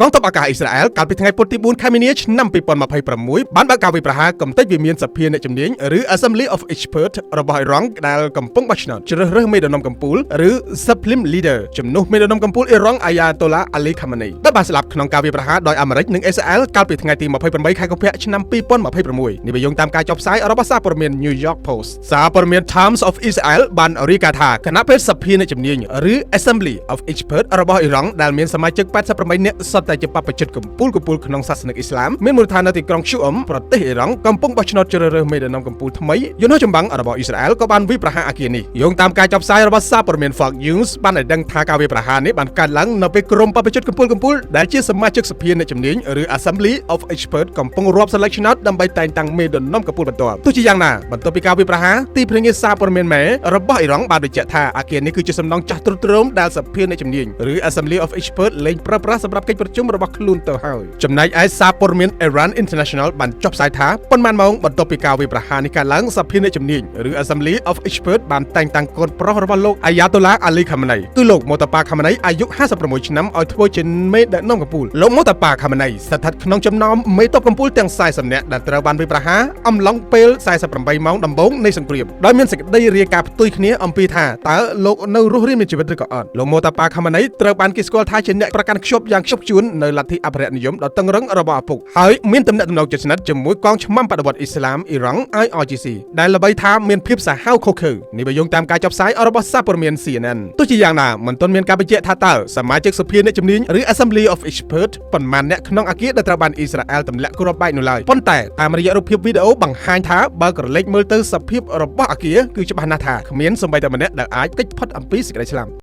កងទ័ពអាកាសអ៊ីស្រាអែលកាលពីថ្ងៃពុធទី4ខែមីនាឆ្នាំ2026បានបើកការវាយប្រហារកំទេចវិមានសភាអ្នកជំនាញឬ Assembly of Experts របស់អ៊ីរ៉ង់ដែលកំពុងបោះឆ្នោតជ្រើសរើសមេដឹកនាំកម្ពុជាឬ Supreme Leader ជំនួសមេដឹកនាំកម្ពុជាអ៊ីរ៉ង់អាយ៉ាតូឡាអាលីខាម៉ានីដែលបានស្លាប់ក្នុងការវាយប្រហារដោយអាមេរិកនិងអ៊ីស្រាអែលកាលពីថ្ងៃទី28ខែកុម្ភៈឆ្នាំ2026នេះវាយោងតាមការចុះផ្សាយរបស់សារព័ត៌មាន New York Post សារព័ត៌មាន Times of Israel បានរាយការណ៍ថាគណៈពេលសភាអ្នកជំនាញឬ Assembly of Experts របស់អ៊ីរ៉ង់ដែលមានសមាជិក88នាក់សុទ្ធតែជាបព្វជិតកំពូលក្នុងសាសនាអ៊ីស្លាមមានមូលដ្ឋាននៅទីក្រុងឈូអ៊ុមប្រទេសអ៊ីរ៉ង់កំពុងបោះឆ្នោតជ្រើសរើសមេដឹកនាំកម្ពុជាថ្មីយន្តហោះចម្បាំងរបស់អ៊ីស្រាអែលក៏បានវាយប្រហារអគារនេះយោងតាមការចុះផ្សាយរបស់សារព័ត៌មាន Fox News បានឲ្យដឹងថាការវាយប្រហារនេះបានកើតឡើងនៅពេលក្រុមបព្វជិតកំពូលដែលជាសមាជិកសភាអ្នកជំនាញឬ Assembly of Experts កំពុងរាប់សិលឹកឆ្នោតដើម្បីតែងតាំងមេដឹកនាំកម្ពុជាបន្ទាប់ទោះជាយ៉ាងណាបន្ទាប់ពីការវាយប្រហារទីភ្នាក់ងារសារព័ត៌មានមេរបស់អ៊ីរ៉ង់បានបញ្ជាក់ថាអគារនេះគឺជាសំណង់ចាស់ទ្រុឌទ្រោមដែលសភាអ្នកជំនាញឬ Assembly of Experts លែងប្រើប្រាស់សម្រាប់កិច្ចប្រជុំរបស់ខ្លួនទៅហើយចំណែកឯសារព័ត៌មាន Iran International បានចុះផ្សាយថាប៉ុន្មានម៉ោងបន្ទាប់ពីការវាយប្រហារនេះកើតឡើងសភាអ្នកជំនាញឬ Assembly of Experts បានតែងតាំងកូនប្រុសរបស់លោកអាយ៉ាតូឡាអាលីខាម៉ានីគឺលោកម៉ូតាប៉ាខាម៉ានីអាយុ56ឆ្នាំឲ្យធ្វើជាមេដឹកនាំកម្ពុជាលោកម៉ូតាប៉ាខាម៉ានីស្ថិតក្នុងចំណោមមេទ័ពកម្ពុជាទាំង40នាក់ដែលត្រូវបានវាយប្រហារអំឡុងពេល48ម៉ោងដំបូងនៃសង្គ្រាមដោយមានសេចក្តីរាយការណ៍ផ្ទុយគ្នាអំពីថាតើលោកនៅរស់រានមានជីវិតឬក៏អត់លោកម៉ូតាប៉ាខាម៉ានីត្រូវបានគេស្គាល់ថាជាអ្នកប្រកាន់ខ្ជាប់យ៉ាងខ្ជាប់ខ្ជួននៅលទ្ធិអភិរក្សនិយមដ៏តឹងរ៉ឹងរបស់ឪពុកហើយមានទំនាក់ទំនងជិតស្និទ្ធជាមួយកងឆ្មាំបដិវត្តអ៊ីស្លាមអ៊ីរ៉ង់ IRGC ដែលល្បីថាមានភាពសាហាវឃោរឃៅនេះបើយោងតាមការចុះផ្សាយរបស់សារព័ត៌មាន CNN ទោះជាយ៉ាងណាមិនទាន់មានការបញ្ជាក់ថាតើសមាជិកសភាអ្នកជំនាញឬ Assembly of Experts ប៉ុន្មានអ្នកក្នុងអគារដែលត្រូវបានអ៊ីស្រាអែលទម្លាក់គ្រាប់បែកនោះឡើយប៉ុន្តែតាមរយៈរូបភាពវីដេអូបង្ហាញថាបើក្រឡេកមើលទៅសភាពរបស់អគារគឺច្បាស់ណាស់ថាគ្មានសូម្បីតែម្នាក់ដែលអាចគេចផុតអំពីសេចក្តីស្លាប់